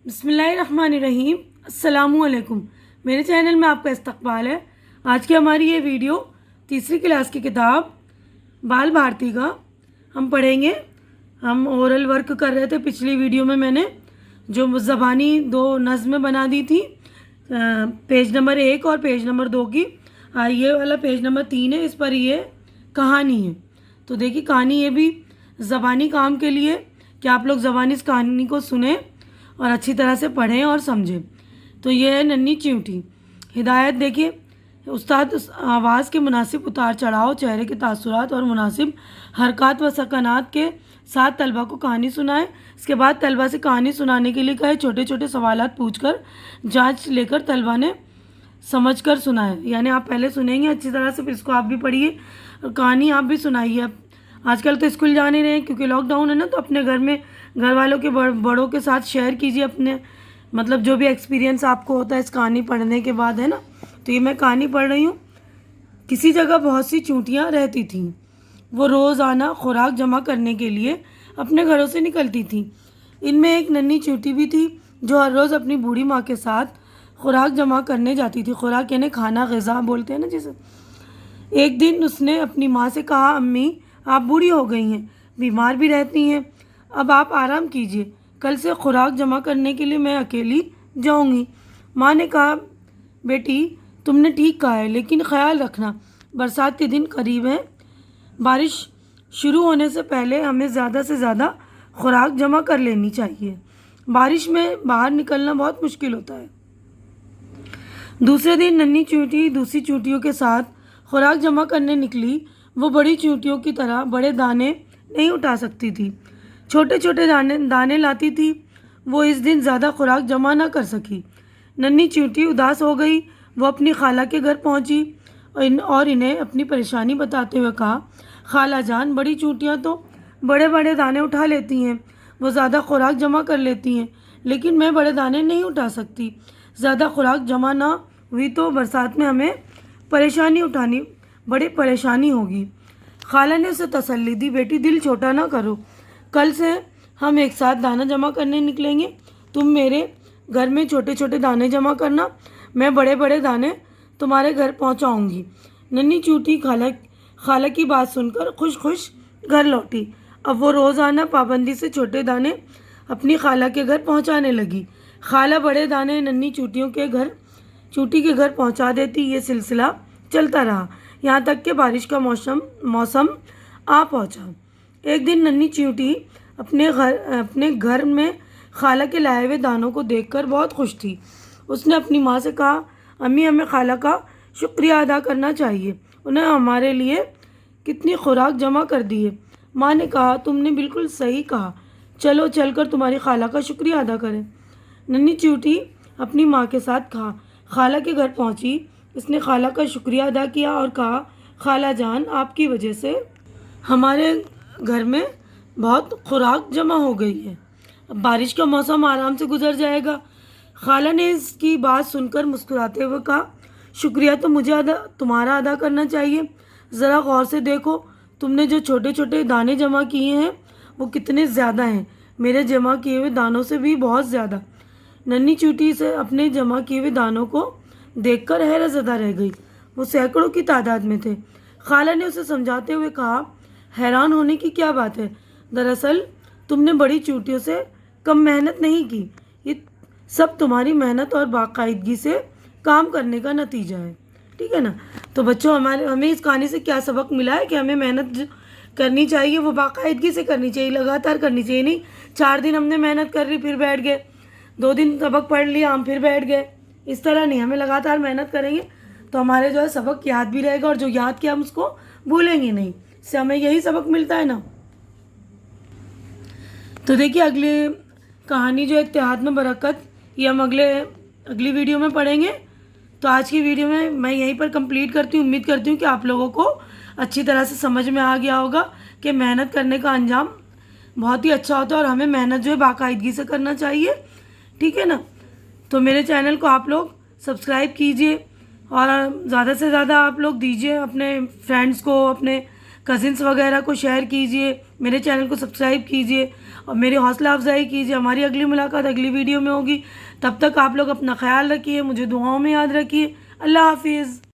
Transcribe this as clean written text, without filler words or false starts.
بسم اللہ الرحمن الرحیم۔ السلام علیکم، میرے چینل میں آپ کا استقبال ہے۔ آج کی ہماری یہ ویڈیو تیسری کلاس کی کتاب بال بھارتی کا ہم پڑھیں گے۔ ہم اورل ورک کر رہے تھے۔ پچھلی ویڈیو میں نے جو زبانی 2 نظمیں بنا دی تھی، پیج نمبر 1 اور پیج نمبر 2 کی۔ یہ والا پیج نمبر 3 ہے، اس پر یہ کہانی ہے۔ تو دیکھیے کہانی یہ بھی زبانی کام کے لیے کہ آپ لوگ زبانی اس کہانی کو سنیں اور اچھی طرح سے پڑھیں اور سمجھیں۔ تو یہ ہے ننھی چیونٹی۔ ہدایت دیکھیے، استاد آواز کے مناسب اتار چڑھاؤ، چہرے کے تاثرات اور مناسب حرکات و سکنات کے ساتھ طلبہ کو کہانی سنائیں۔ اس کے بعد طلبہ سے کہانی سنانے کے لیے کہے چھوٹے چھوٹے سوالات پوچھ کر جانچ لے کر طلبہ نے سمجھ کر سنائیں۔ یعنی آپ پہلے سنیں گے اچھی طرح سے، پھر اس کو آپ بھی پڑھیے اور کہانی آپ بھی سنائیے۔ آج کل تو اسکول جا نہیں رہے ہیں کیونکہ لاک ڈاؤن ہے نا، تو اپنے گھر میں گھر والوں کے بڑوں کے ساتھ شیئر کیجیے اپنے جو بھی ایکسپیرینس آپ کو ہوتا ہے اس کہانی پڑھنے کے بعد، ہے نا۔ تو یہ میں کہانی پڑھ رہی ہوں۔ کسی جگہ بہت سی چونٹیاں رہتی تھیں۔ وہ روزانہ خوراک جمع کرنے کے لیے اپنے گھروں سے نکلتی تھیں۔ ان میں ایک ننھی چونٹی بھی تھی جو ہر روز اپنی بوڑھی ماں کے ساتھ خوراک جمع کرنے جاتی تھی۔ خوراک یعنی کھانا، غذا بولتے ہیں نا جسے۔ ایک دن اس نے اپنی ماں سے کہا، امی آپ بوڑھی ہو گئی ہیں، بیمار بھی رہتی ہیں، اب آپ آرام کیجیے، کل سے خوراک جمع کرنے کے لیے میں اکیلی جاؤں گی۔ ماں نے کہا، بیٹی تم نے ٹھیک کہا ہے، لیکن خیال رکھنا برسات کے دن قریب ہیں، بارش شروع ہونے سے پہلے ہمیں زیادہ سے زیادہ خوراک جمع کر لینی چاہیے۔ بارش میں باہر نکلنا بہت مشکل ہوتا ہے۔ دوسرے دن ننھی چونٹی دوسری چونٹیوں کے ساتھ خوراک جمع کرنے نکلی۔ وہ بڑی چونٹیوں کی طرح بڑے دانے نہیں اٹھا سکتی تھی، چھوٹے چھوٹے دانے لاتی تھی۔ وہ اس دن زیادہ خوراک جمع نہ کر سکی۔ ننھی چونٹی اداس ہو گئی۔ وہ اپنی خالہ کے گھر پہنچی اور انہیں اپنی پریشانی بتاتے ہوئے کہا، خالہ جان بڑی چونٹیاں تو بڑے بڑے دانے اٹھا لیتی ہیں، وہ زیادہ خوراک جمع کر لیتی ہیں، لیکن میں بڑے دانے نہیں اٹھا سکتی۔ زیادہ خوراک جمع نہ ہوئی تو برسات میں ہمیں بڑی پریشانی ہوگی۔ خالہ نے اسے تسلی دی، بیٹی دل چھوٹا نہ کرو، کل سے ہم ایک ساتھ دانہ جمع کرنے نکلیں گے۔ تم میرے گھر میں چھوٹے چھوٹے دانے جمع کرنا، میں بڑے بڑے دانے تمہارے گھر پہنچاؤں گی۔ ننھی چونٹی خالہ کی بات سن کر خوش خوش گھر لوٹی۔ اب وہ روزانہ پابندی سے چھوٹے دانے اپنی خالہ کے گھر پہنچانے لگی۔ خالہ بڑے دانے ننھی چونٹی کے گھر پہنچا دیتی۔ یہ سلسلہ چلتا رہا یہاں تک کہ بارش کا موسم آ پہنچا۔ ایک دن ننھی چونٹی اپنے گھر میں خالہ کے لائے ہوئے دانوں کو دیکھ کر بہت خوش تھی۔ اس نے اپنی ماں سے کہا، امی ہمیں خالہ کا شکریہ ادا کرنا چاہیے، انہیں ہمارے لیے کتنی خوراک جمع کر دی ہے۔ ماں نے کہا، تم نے بالکل صحیح کہا، چلو چل کر تمہاری خالہ کا شکریہ ادا کریں۔ ننھی چونٹی اپنی ماں کے ساتھ خالہ کے گھر پہنچی۔ اس نے خالہ کا شکریہ ادا کیا اور کہا، خالہ جان آپ کی وجہ سے ہمارے گھر میں بہت خوراک جمع ہو گئی ہے، اب بارش کا موسم آرام سے گزر جائے گا۔ خالہ نے اس کی بات سن کر مسکراتے ہوئے کہا، شکریہ تو مجھے تمہارا ادا کرنا چاہیے، ذرا غور سے دیکھو تم نے جو چھوٹے چھوٹے دانے جمع کیے ہیں وہ کتنے زیادہ ہیں، میرے جمع کیے ہوئے دانوں سے بھی بہت زیادہ۔ ننھی چونٹی سے اپنے جمع کیے ہوئے دانوں کو دیکھ کر حیرت زدہ رہ گئی، وہ سینکڑوں کی تعداد میں تھے۔ خالہ نے اسے سمجھاتے ہوئے کہا، حیران ہونے کی کیا بات ہے، دراصل تم نے بڑی چونٹیوں سے کم محنت نہیں کی، یہ سب تمہاری محنت اور باقاعدگی سے کام کرنے کا نتیجہ ہے، ٹھیک ہے نا۔ تو بچوں ہمیں اس کہانی سے کیا سبق ملا ہے کہ ہمیں محنت کرنی چاہیے، وہ باقاعدگی سے کرنی چاہیے، لگاتار کرنی چاہیے۔ نہیں 4 دن ہم نے محنت کر لی پھر بیٹھ گئے، 2 دن سبق پڑھ لیا ہم پھر بیٹھ گئے، اس طرح نہیں، ہمیں لگاتار محنت کریں گے تو ہمارے جو ہے سبق یاد بھی رہے گا، اور جو یاد کیا ہم اس کو بھولیں گے نہیں، اس سے ہمیں یہی سبق ملتا ہے نا۔ تو دیکھیے اگلی کہانی جو اتحاد میں برکت، یہ ہم اگلی ویڈیو میں پڑھیں گے۔ تو آج کی ویڈیو میں یہیں پر کمپلیٹ کرتی ہوں۔ امید کرتی ہوں کہ آپ لوگوں کو اچھی طرح سے سمجھ میں آ گیا ہوگا کہ محنت کرنے کا انجام بہت ہی اچھا ہوتا ہے، اور ہمیں محنت جو ہے باقاعدگی سے کرنا چاہیے، ٹھیک ہے نا۔ تو میرے چینل کو آپ لوگ سبسکرائب کیجئے اور زیادہ سے زیادہ آپ لوگ دیجئے اپنے فرینڈس کو، اپنے کزنس وغیرہ کو شیئر کیجئے، میرے چینل کو سبسکرائب کیجئے اور میری حوصلہ افزائی کیجئے۔ ہماری اگلی ملاقات اگلی ویڈیو میں ہوگی، تب تک آپ لوگ اپنا خیال رکھیے، مجھے دعاؤں میں یاد رکھیے۔ اللہ حافظ۔